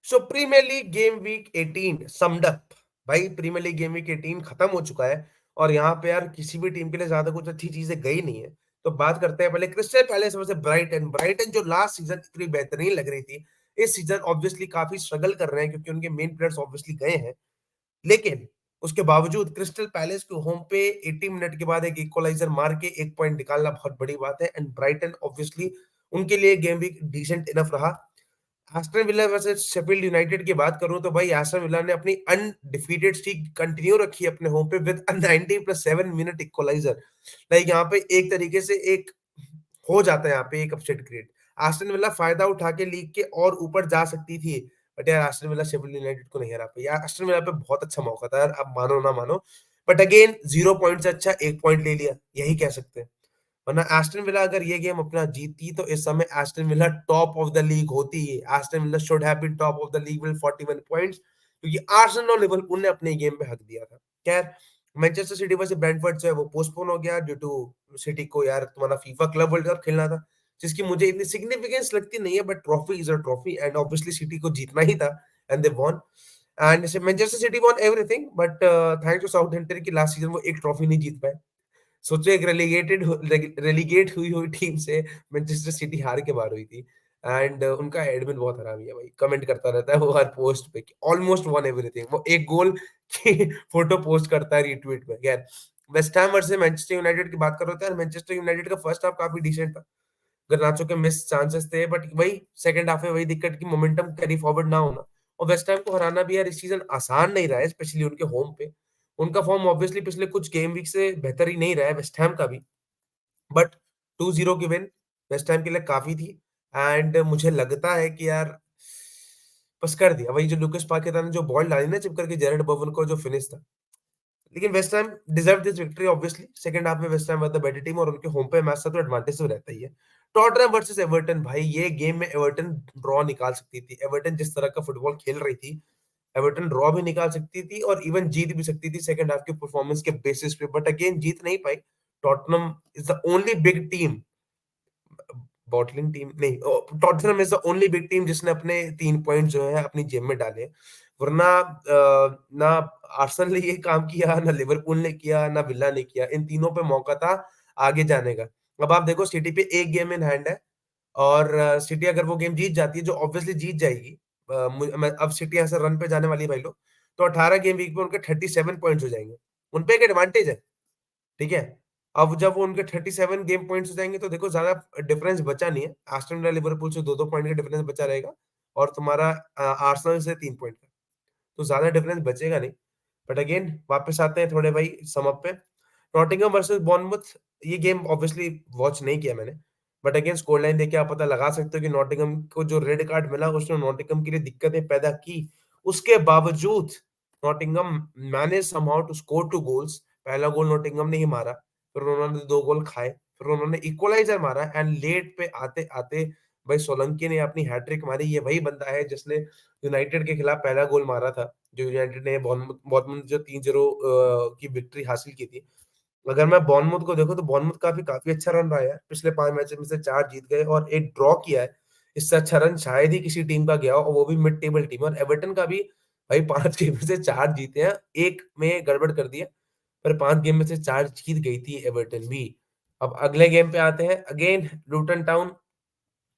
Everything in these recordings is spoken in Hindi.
सो premier league game week 18 summed up. भाई प्रीमियर लीग गेम वीक 18 खत्म हो चुका है और यहाँ पे यार किसी भी टीम के लिए ज्यादा कुछ अच्छी चीजें गई नहीं है। तो बात करते हैं पहले Crystal Palace versus Brighton. Brighton जो लास्ट सीजन इतनी बेहतरीन लग रही थी, इस सीजन ऑब्वियसली काफी स्ट्रगल कर रहे हैं क्योंकि उनके मेन प्लेयर्स ऑब्वियसली गए हैं। लेकिन उसके बावजूद क्रिस्टल पैलेस को होम पे 80 मिनट के बाद एक इक्वलाइजर मार के एक पॉइंट निकालना बहुत बड़ी बात है। एंड ब्राइटन ऑब्वियसली उनके लिए गेम वीक डिसेंट इनफ रहा। Aston villa versus Sheffield United की बात करूं तो भाई एस्टन विला ने अपनी अनडिफीटेड स्ट्रीक कंटिन्यू रखी अपने होम पे with 90 plus 7 minute equaliser. Like यहाँ पे एक तरीके से एक हो जाता है यहाँ पे एक अपसेट क्रिएट। एस्टन विला फायदा उठा के लीग के और ऊपर जा सकती थी, बट यार एस्टन विला शेफील्ड यूनाइटेड को नहीं हरा पाई। यार एस्टन विला पे बहुत अच्छा मौका था यार, अब मानो ना मानो, बट अगेन 0 पॉइंट से अच्छा 1 पॉइंट ले लिया, यही कह सकते हैं। वरना एस्टन विला अगर ये गेम अपना जीतती तो इस समय Aston Villa top of the league होती है। Aston Villa should have been top of the league with 41 points, क्योंकि आर्सेनल और लिवरपूल ने अपने गेम पे हक दिया था। खैर, मैनचेस्टर सिटी वर्सेस ब्रेंटफोर्ड जो है वो पोस्टपोन हो गया ड्यू टू सिटी को यार तुम्हारा फीफा क्लब वर्ल्ड कप खेलना था, जिसकी मुझे इतनी सिग्निफिकेंस लगती नहीं है, but trophy is a trophy and obviously City को जीतना ही था and they won. And Manchester City won everything, but thanks to Southampton की लास्ट सीजन वो एक ट्रॉफी नहीं जीत पाए। सोचो एक रेलीगेट हुई हुई टीम से मैनचेस्टर सिटी हार के बाहर हुई थी। एंड उनका एडमिन बहुत हरामी है भाई, कमेंट करता रहता है वो हर पोस्ट पे ऑलमोस्ट वन एवरीथिंग, वो एक गोल की फोटो पोस्ट करता है रीट्वीट पे। खैर, West Ham versus Manchester United की बात करो तो यार मैनचेस्टर यूनाइटेड का फर्स्ट हाफ काफी डिसेंट था। गर्नाचो के मिस चांसेस थे, बट वही सेकंड हाफ में वही दिक्कत की मोमेंटम कैरी फॉरवर्ड ना होना। और वेस्ट हैम को हराना भी यार इस सीजन आसान नहीं रहा है, स्पेशली उनके होम पे। उनका फॉर्म ऑब्वियसली पिछले कुछ गेम वीक से बेहतर ही नहीं रहा है वेस्ट हैम का भी, बट 2-0 की विन वेस्ट हैम के लिए काफी थी। एंड मुझे लगता है कि यार बस कर दिया वही जो लुकास पाकेता ने जो बॉल डाली ना चिप करके जेरेड बोवन को, जो फिनिश था। लेकिन West Ham deserve this victory obviously. Second half में West Ham was the better team और उनके होम पे मैच था तो एडवांटेज तो रहता ही है। टॉटनहम वर्सेस एवर्टन, भाई ये गेम में एवर्टन ड्रॉ निकाल सकती थी। एवर्टन जिस तरह का फुटबॉल खेल रही थी, एवर्टन ड्रॉ भी निकाल सकती थी और इवन जीत भी सकती थी सेकंड हाफ के परफॉर्मेंस के बेसिस पे, बट अगेन जीत नहीं पाई। Tottenham is the only big team, bottling team नहीं, Tottenham is the only big team जिसने अपने 3 पॉइंट जो है अपनी जेब में डाले। वरना ना आर्सेनल ने ये काम किया, ना लिवरपूल ने किया, ना विला ने किया। इन तीनों पे मौका था आगे जाने का। अब आप देखो सिटी पे एक गेम इन हैंड है और सिटी अगर वो गेम जीत जाती है, जो ऑब्वियसली जीत जाएगी, अब सिटी यहाँ से रन पे जाने वाली है भाई लोग, तो 18 गेम वीक पे उनके 37 पॉइंट्स हो जाएंगे। उनपे एक एडवांटेज है, ठीक है। अब जब वो उनके 37 गेम पॉइंट्स हो जाएंगे तो देखो ज्यादा डिफरेंस बचा नहीं है। एस्टन विला लिवरपूल से 2-2 पॉइंट का डिफरेंस बचा रहेगा और तुम्हारा आर्सेनल से 3 पॉइंट का, तो ज्यादा डिफरेंस बचेगा नहीं। बट अगेन वापस आते हैं थोड़े भाई समअप पे। नॉटिंघम वर्सेस बॉर्नमouth, ये गेम ऑब्वियसली वॉच नहीं किया मैंने, बट अगेन स्कोर लाइन देख के आप पता लगा सकते हो कि नॉटिंघम को जो रेड कार्ड मिला उसने नॉटिंघम के लिए दिक्कतें पैदा की। उसके बावजूद Nottingham manage somehow to score 2 goals. पहला गोल नॉटिंघम ने ही मारा, फिर उन्होंने 2 गोल खाए, फिर उन्होंने इक्वलाइजर मारा एंड लेट पे आते आते भाई सोलंकी ने अपनी हैट्रिक मारी। ये वही बंदा है जिसने यूनाइटेड के खिलाफ पहला गोल मारा था, जो यूनाइटेड ने बॉर्नमouth जो 3-0 की विक्ट्री हासिल की थी। अगर मैं बॉर्नमouth को देखूं तो बॉर्नमouth काफी काफी अच्छा रन रहा है यार। पिछले 5 मैच में से 4 जीत गए और एक ड्रॉ किया है। इससे अच्छा रन शायद ही किसी टीम का गया हो, और वो भी मिड टेबल टीम। और एवर्टन का भी भाई 5 गेम में से 4 जीते हैं, एक में गड़बड़ कर दिया, पर 5 गेम में से 4 जीत गई थी एवर्टन भी। अब अगले गेम पे आते हैं, अगेन लूटन टाउन,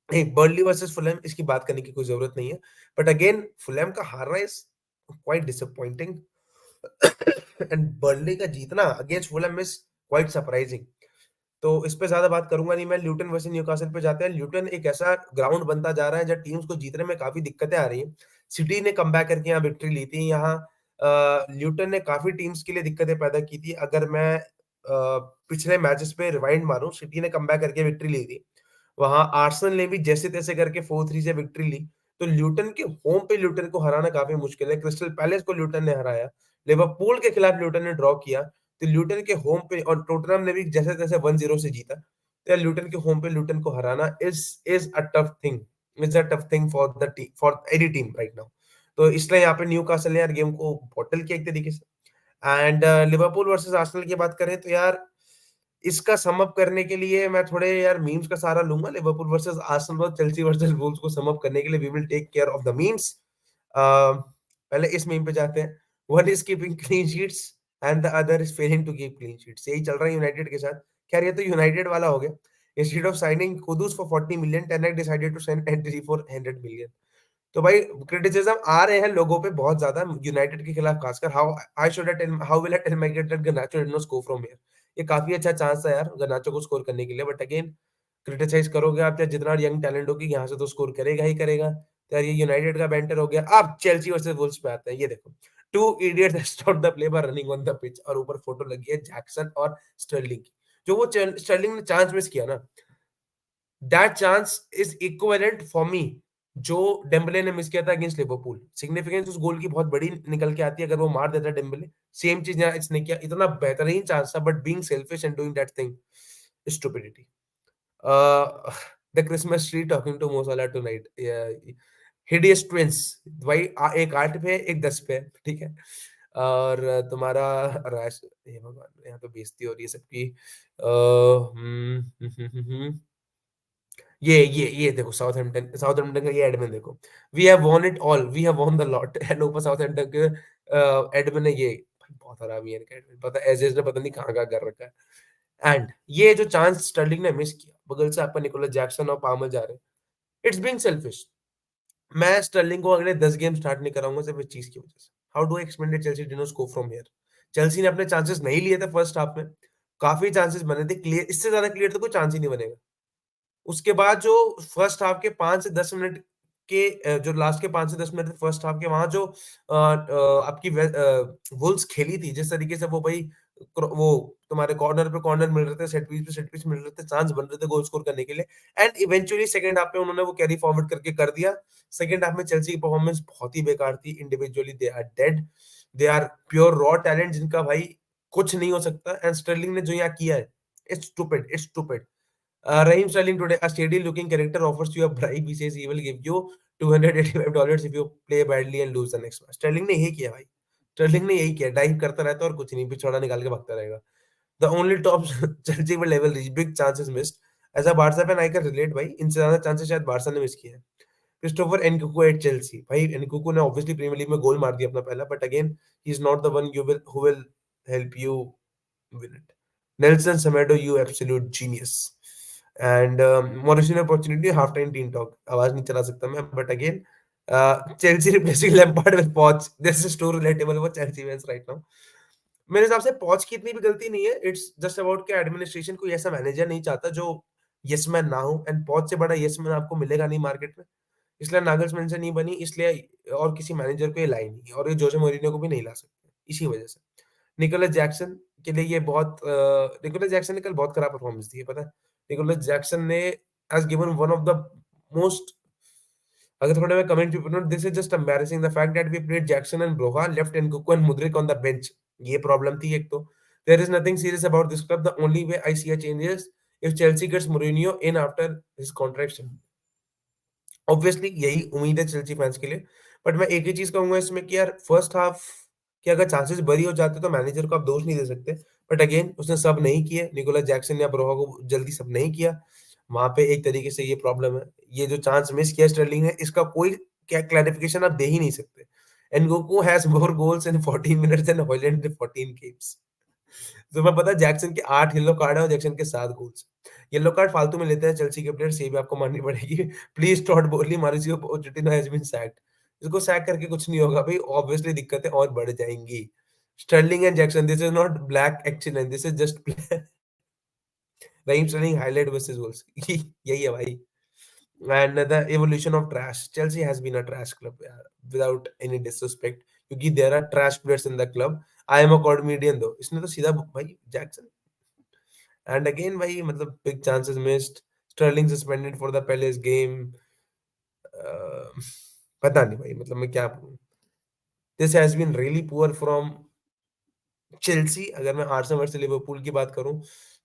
नहीं बर्नली वर्सेस फुलहैम, इसकी बात करने की कोई जरूरत नहीं है। बट अगेन फुलहैम का हारना is quite disappointing and Burnley का जीतना against Fulham is quite surprising. तो इस पे ज्यादा बात करूंगा नहीं मैं। ल्यूटन वर्सेस न्यूकासल पे जाते हैं। ल्यूटन एक ऐसा ग्राउंड बनता जा रहा है जहाँ टीम्स को जीतने में काफी दिक्कतें आ रही हैं। सिटी ने कमबैक करके यहाँ विक्ट्री ली थी। यहाँ ल्यूटन ने काफी टीम्स के लिए दिक्कतें पैदा की थी। अगर मैं पिछले मैचेस पे रिवाइंड मारूं, सिटी ने कमबैक करके विक्ट्री ली थी, वहां आर्सेनल ने भी जैसे तैसे करके 4-3 से विक्ट्री ली। तो ल्यूटन के होम पे ल्यूटन को हराना काफी मुश्किल है। क्रिस्टल पैलेस को ल्यूटन ने हराया, लिवरपूल के खिलाफ ल्यूटन ने ड्रॉ किया, तो ल्यूटन के होम पे, और टोटनहम ने भी जैसे तैसे 1-0 से जीता। तो यार ल्यूटन के होम पे ल्यूटन को हराना is a tough thing, is a tough thing for the team, for any team right now. तो इसलिए यहाँ पे न्यूकासल ने यार गेम को बॉटल किया एक तरीके से। एंड लिवरपूल वर्सेस आर्सेनल की बात करें तो यार इसका सम अप करने के लिए मैं थोड़े यार मीम्स का सहारा लूंगा। लिवरपूल वर्सेस आर्सेनल और चेल्सी वर्सेस वुल्व्स को सम अप करने के लिए we will take care of the memes. पहले इस मीम पे जाते हैं। One is keeping clean sheets and the other is failing to keep clean sheets. यही चल रहा है यूनाइटेड के साथ। खैर ये तो यूनाइटेड वाला हो गया। Instead of signing Kudus for 40 million, ten decided to send Antony for 100 million. तो भाई क्रिटिसिज्म आ रहे हैं लोगों पे बहुत ज्यादा यूनाइटेड के खिलाफ, खासकर how I should tell how will I tell my that Garnacho did not score from here. ये काफी अच्छा चांस था यार गर्नाचो को स्कोर करने के लिए, बट अगेन क्रिटिसाइज करोगे आप, या जितना यंग टैलेंट होगी यहाँ से तो स्कोर करेगा ही करेगा। तो यार ये यूनाइटेड का बैंटर हो गया। अब चेल्सी वर्सेस वुल्व्स पे आते हैं। ये देखो, two idiots stop the play by running on the pitch, और ऊपर फोटो लगी है जैक्सन और स्टर्लिंग की। जो वो स्टर्लिंग ने चांस मिस किया ना, that chance is equivalent for me जो डेम्बले ने मिस किया था अगेंस्ट लिवरपूल। सिग्निफिकेंस उस गोल की बहुत बड़ी निकल के आती है अगर वो मार देता डेम्बले। सेम चीज यहाँ इसने किया, इतना बेहतरीन चांस था, but being selfish and doing that thing, stupidity. The Christmas tree talking to Mo Salah tonight. Hideous twins भाई, एक 8 पे है, एक 10 पे है, ठीक है। और तुम्हारा रैश, ये भगवान यहाँ पे बेइज्जती हो रही है सबकी। ये देखो साउथहैम्पटन का ये एडमिन देखो। We have won it all, we have won the lot. And ऊपर साउथहैम्पटन के एडमिन है ये। भाई बहुत हरामी है इनका एडमिन, पता है एजेस ने पता नहीं कहाँ कर रखा है। एंड ये जो चांस स्टर्लिंग ने मिस किया, बगल से आपका निकोलस जैक्सन और पामर जा रहे हैं, इट्स बीइंग सेल्फिश। मैं स्टर्लिंग को अगले 10 गेम स्टार्ट नहीं कराऊंगा सिर्फ इस चीज की वजह से। How do I expect that Chelsea did not score from here. Chelsea ने अपने चांसेस नहीं लिए थे फर्स्ट हाफ में, काफी चांसेस बने थे क्लियर, इससे ज्यादा क्लियर तो कोई चांस ही नहीं बनेगा। उसके बाद जो फर्स्ट हाफ के 5 से 10 मिनट के जो लास्ट के 5 से 10 मिनट फर्स्ट हाफ के, वहां जो आपकी वुल्व्स खेली थी जिस तरीके से, वो भाई वो तुम्हारे कॉर्नर पे कॉर्नर मिल रहे थे, सेट पीस पे सेट पीस मिल रहे थे, चांस बन रहे थे गोल स्कोर करने के लिए। एंड इवेंचुअली सेकंड हाफ में उन्होंने वो कैरी फॉरवर्ड करके कर दिया। सेकंड हाफ में चेल्सी की परफॉर्मेंस बहुत ही बेकार थी। Individually they are dead, they are pure raw talent जिनका भाई कुछ नहीं हो सकता। एंड स्टर्लिंग ने जो यहाँ किया है, it's stupid, it's stupid. Raheem Sterling today, a steady-looking character offers you a bribe. He says he will give you $285 if you play badly and lose the next match. Sterling ने यही किया भाई। Sterling ने यही किया, डाइव करता रहता है और कुछ नहीं, पिछवाड़ा निकाल के भागता रहेगा। The only top Chelsea will ever reach, big chances missed. As a Barca fan, I can relate भाई। इनसे ज्यादा चांसेस शायद बारसा ने मिस किए हैं। क्रिस्टोफर एनकुकू एट चेल्सी, भाई एनकुकू ने ऑब्वियसली प्रीमियर लीग में गोल मार दिया अपना पहला, but again he is not the one you will who will help you win it. Nelson Semedo, you absolute genius. And Mauricio opportunity half time team talk. आवाज नहीं चला सकता मैं, but again, Chelsea replacing Lampard with Poch. This is too relatable for Chelsea fans right now. मेरे हिसाब से पॉच की इतनी भी गलती नहीं है। इट्स जस्ट अबाउट के एडमिनिस्ट्रेशन कोई ऐसा मैनेजर नहीं चाहता जो यस मैन ना हो, एंड पॉच से बड़ा यस मैन आपको मिलेगा नहीं मार्केट में। इसलिए नागल्समैन से नहीं बनी, इसलिए और किसी मैनेजर को ये लाई नहीं, और ये जोसे मोरिन्यो को भी नहीं ला सकते इसी वजह से। निकोलस जैक्सन के लिए ये बहुत निकोलस जैक्सन ने कल बहुत खराब परफॉर्मेंस दी है, पता है। निकोलस जैक्सन ने has given one of the most, अगर थोड़ा मैं कमेंट भी पढ़ूं, this is just embarrassing the fact that we played Jackson and Broja left and Cucu and Mudryk on the bench. ये प्रॉब्लम थी एक तो। There is nothing serious about this club, the only way I see a change is if Chelsea gets Mourinho in after his contract. Obviously यही उम्मीद है चेल्सी फैंस के लिए। बट मैं एक ही चीज कहूंगा इसमें कि यार फर्स्ट हाफ के अगर चांसेस बरी हो जाते तो मैनेजर को आप दोष नहीं दे सकते। बट अगेन उसने सब नहीं किए, निकोलस जैक्सन या ब्रोहा को जल्दी सब नहीं किया। वहां पे एक तरीके से ये प्रॉब्लम है। ये जो चांस मिस किया स्टर्लिंग ने, इसका कोई क्या क्लैरिफिकेशन आप दे ही नहीं सकते। Nkunku has more goals in 14 minutes than Hojlund in 14 games. तुम्हें पता है जैक्सन के 8 येलो कार्ड है और जैक्सन के 7 गोल्स। येलो कार्ड फालतू में लेते हैं चेल्सी के प्लेयर्स, ये भी आपको माननी पड़ेगी। प्लीज टॉट बोली मारिसियो पोचेटिनो हैज बीन सैक्ड। इसको सैक करके कुछ नहीं होगा भाई, ऑब्वियसली दिक्कतें और बढ़ जाएंगी। Sterling and Jackson, this is not black excellence, this is just Raheem Sterling highlight versus goals. यही है भाई। And the evolution of trash, Chelsea has been a trash club यार, विदाउट एनी डिसरिस्पेक्ट, क्योंकि there are trash players in the club. I am a comedian though, इसने तो सीधा भाई जैक्सन। एंड अगेन भाई मतलब big chances missed, Sterling suspended for the Palace game. पता नहीं भाई, मतलब मैं क्या बोलूं। This has been really poor from Chelsea. अगर मैं आर्सेनल वर्सेस लिवरपूल की बात करूं,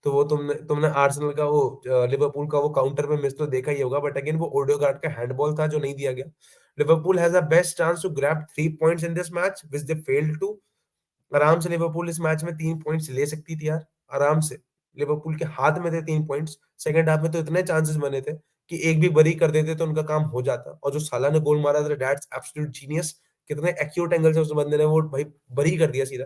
तो वो तुमने तुमने आर्सेनल का वो लिवरपूल का वो काउंटर में मिस तो देखा ही होगा, बट अगेन वो ओडेगार्ड का हैंडबॉल था जो नहीं दिया गया। Liverpool has a best chance to grab 3 points in this match which they failed to. आराम से लिवरपूल इस मैच में 3 पॉइंट्स ले सकती थी यार, आराम से। लिवरपूल के हाथ में थे 3 पॉइंट्स। सेकंड हाफ में तो इतने चांसेस बने थे कि एक भी बरी कर देते तो उनका काम हो जाता। और जो साला ने गोल मारा था, दैट्स एब्सोल्यूट जीनियस। कितने एक्यूट एंगल से उस बंदे ने वो भाई बरी कर दिया सीधा।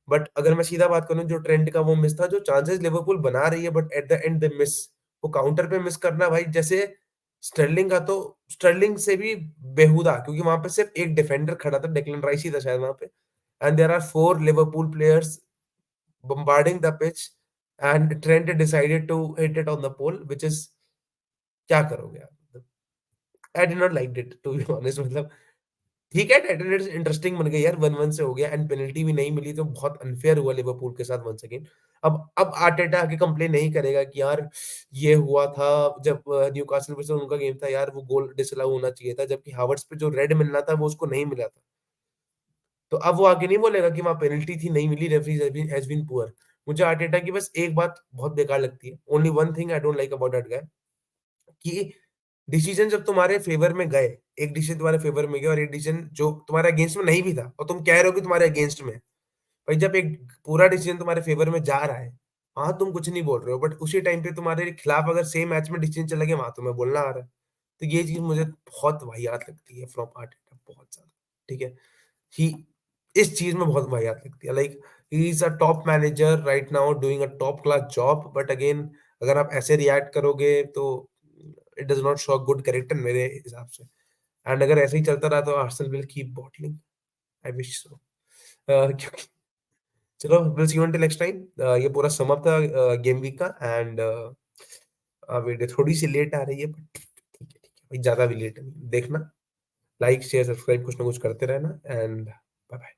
बट अगर मैं सीधा बात करूँ, जो ट्रेंट का वो मिस था, जो चांसेस लिवरपूल बना रही है but at the and they miss. वो काउंटर पे मिस करना भाई, जैसे स्टर्लिंग का तो स्टर्लिंग से भी बेहुदा, क्योंकि वहां पे सिर्फ एक डिफेंडर खड़ा था, डेक्लन राइस ही था शायद वहां पे, and there are 4 Liverpool players bombarding the pitch and Trent decided to hit it on the pole, which is क्या करोगे आप? I did not like it to be honest. मतलब ठीक है, अटेंडेंस इंटरेस्टिंग बन गई यार, 1-1 से हो गया एंड पेनल्टी भी नहीं मिली, तो बहुत अनफेयर हुआ लिवरपूल के साथ वंस अगेन। अब आर्टेटा आके कंप्लेन नहीं करेगा कि यार ये हुआ था जब न्यूकासल वर्सेस उनका गेम था यार, वो गोल डिसअलाउ होना चाहिए था, जबकि हावर्ट्स पे जो रेड मिलना था वो उसको नहीं मिला था। तो अब वो आके नहीं बोलेगा कि वहाँ पेनल्टी थी, नहीं मिली, रेफरी हैज़ बीन पुअर। मुझे आर्टेटा की बस एक बात बहुत बेकार लगती है, only one thing I don't like about that guy, कि डिसीजन जब तुम्हारे फेवर में गए, एक डिसीजन तुम्हारे फेवर में गया और एक डिसीजन जो तुम्हारे अगेंस्ट में नहीं भी था और तुम कह रहे हो कि तुम्हारे अगेंस्ट में है। भाई जब एक पूरा डिसीजन तुम्हारे फेवर में जा रहा है, वहाँ तुम कुछ नहीं बोल रहे हो, बट उसी टाइम पे तुम्हारे खिलाफ अगर सेम मैच में डिसीजन चला गया, वहाँ तुम्हें बोलना आ रहा है। तो ये चीज़ मुझे बहुत वाहियात लगती है फ्रॉम आर्टेटा, बहुत ज़्यादा। ठीक है? ही इस चीज़ में बहुत वाहियात लगती है। Like he is a top manager right now doing a top class job, but again अगर आप ऐसे रिएक्ट करोगे तो it does not show a good character मेरे हिसाब से। एंड अगर ऐसे ही चलता रहा तो Arsenal will keep bottling, I wish so. क्योंकि चलो will see you until next time. ये पूरा सम अप था गेम वीक का, एंड वीडियो थोड़ी सी लेट आ रही है, बट ठीक है भाई, ज़्यादा भी लेट नहीं। देखना, लाइक, शेयर, सब्सक्राइब कुछ ना कुछ करते रहना, एंड बाय बाय।